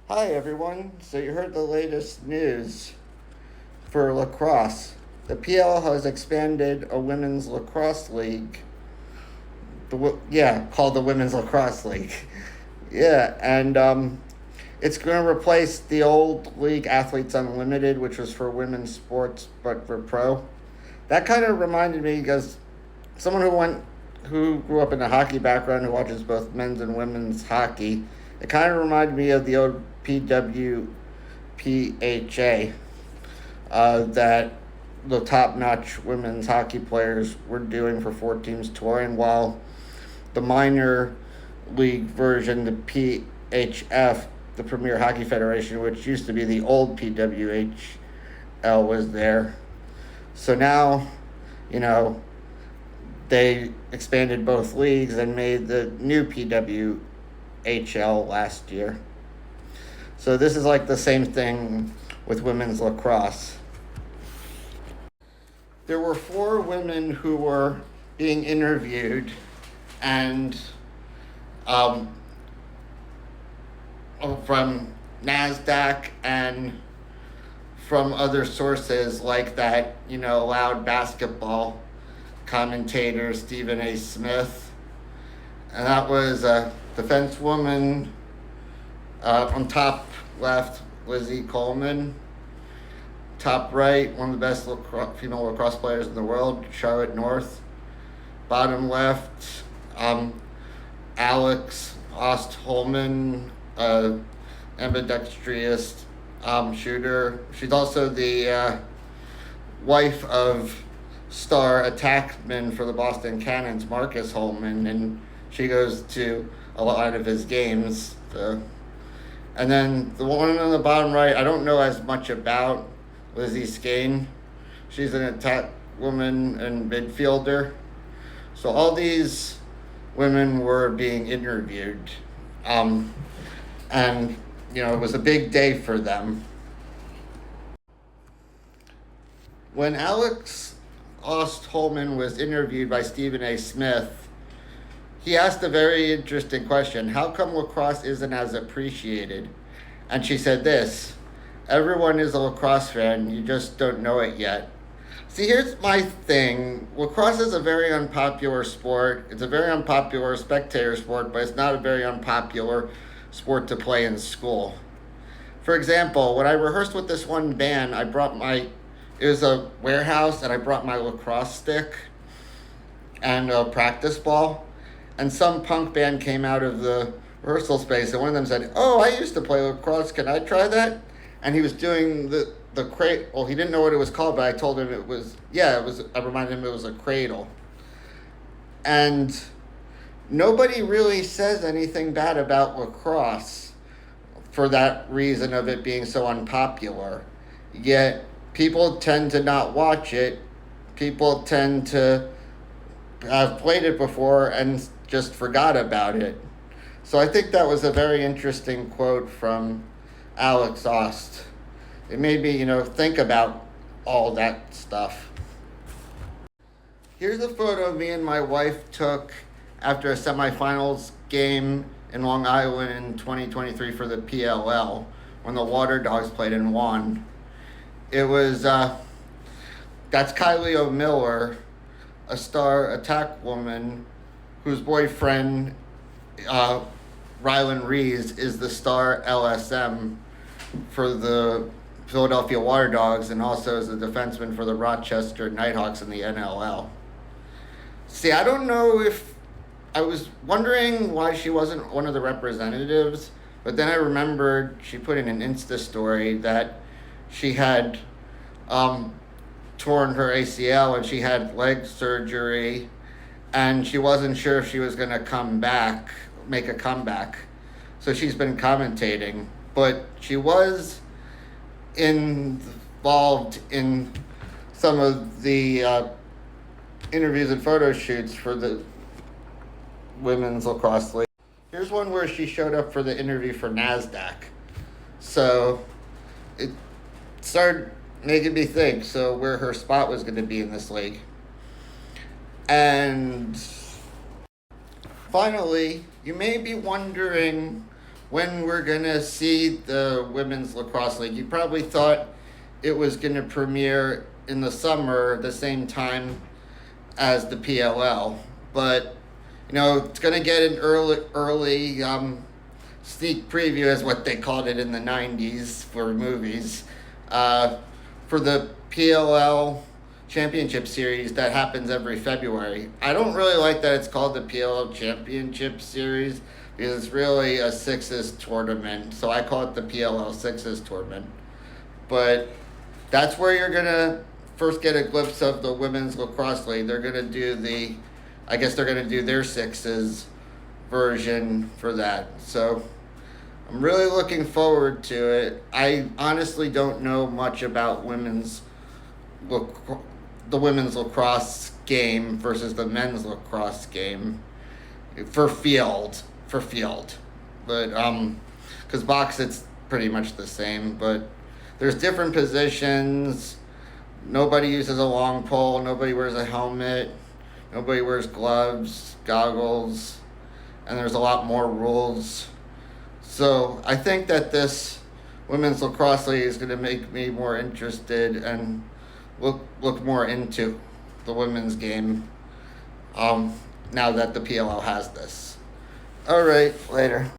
Hi everyone. So you heard the latest news for lacrosse. The PLL has expanded a women's lacrosse league. Called the Women's Lacrosse League. Yeah, and it's going to replace the old league, Athletes Unlimited, which was for women's sports but for pro. That kind of reminded me because someone who grew up in a hockey background who watches both men's and women's hockey. It kind of reminded me of the old PWPHA that the top-notch women's hockey players were doing for four teams touring, while the minor league version, the PHF, the Premier Hockey Federation, which used to be the old PWHL, was there. So now, they expanded both leagues and made the new PWHL last year. So this is like the same thing with women's lacrosse. There were four women who were being interviewed, and from NASDAQ and from other sources like that, Loud Basketball commentator Stephen A. Smith. And that was a defensewoman. On top left, Lizzie Coleman. Top right, one of the best female lacrosse players in the world, Charlotte North. Bottom left, Alex Ostholman, ambidextrous shooter. She's also the wife of star attackman for the Boston Cannons, Marcus Holman, and she goes to a lot of his games. And then the one on the bottom right, I don't know as much about, Lizzie Skane. She's an attack woman and midfielder. So all these women were being interviewed. And, it was a big day for them. When Alex Ostholman was interviewed by Stephen A. Smith, he asked a very interesting question. How come lacrosse isn't as appreciated? And she said this: everyone is a lacrosse fan, you just don't know it yet. See, here's my thing. Lacrosse is a very unpopular sport. It's a very unpopular spectator sport, but it's not a very unpopular sport to play in school. For example, when I rehearsed with this one band, it was a warehouse, and I brought my lacrosse stick and a practice ball. And some punk band came out of the rehearsal space, and one of them said, "Oh, I used to play lacrosse. Can I try that?" And he was doing the cradle. Well, he didn't know what it was called, but I told him it was. I reminded him it was a cradle. And nobody really says anything bad about lacrosse for that reason of it being so unpopular. Yet people tend to not watch it. People tend to have played it before and just forgot about it. So I think that was a very interesting quote from Alex Ost. It made me, think about all that stuff. Here's a photo me and my wife took after a semifinals game in Long Island in 2023 for the PLL when the Water Dogs played and won. It was, that's Kylie O'Miller, a star attack woman whose boyfriend, Rylan Rees, is the star LSM for the Philadelphia Water Dogs and also is a defenseman for the Rochester Nighthawks in the NLL. See, I don't know if I was wondering why she wasn't one of the representatives, but then I remembered she put in an Insta story that she had torn her ACL and she had leg surgery, and she wasn't sure if she was going to make a comeback. So she's been commentating, but she was involved in some of the interviews and photo shoots for the Women's Lacrosse League. Here's one where she showed up for the interview for NASDAQ. So it started making me think, where her spot was going to be in this league. And finally, you may be wondering when we're gonna see the women's lacrosse league. You probably thought it was gonna premiere in the summer, the same time as the PLL, but it's gonna get an early sneak preview, is what they called it in the '90s for movies, for the PLL Championship Series that happens every February. I don't really like that it's called the PLL Championship Series because it's really a sixes tournament. So I call it the PLL Sixes Tournament. But that's where you're gonna first get a glimpse of the women's lacrosse league. They're gonna do I guess they're gonna do their sixes version for that. So I'm really looking forward to it. I honestly don't know much about the women's lacrosse game versus the men's lacrosse game for field, but because box it's pretty much the same, but there's different positions. Nobody uses a long pole. Nobody wears a helmet. Nobody wears gloves, goggles, and there's a lot more rules. So I think that this women's lacrosse league is going to make me more interested and look more into the women's game. Now that the PLL has this. All right, later.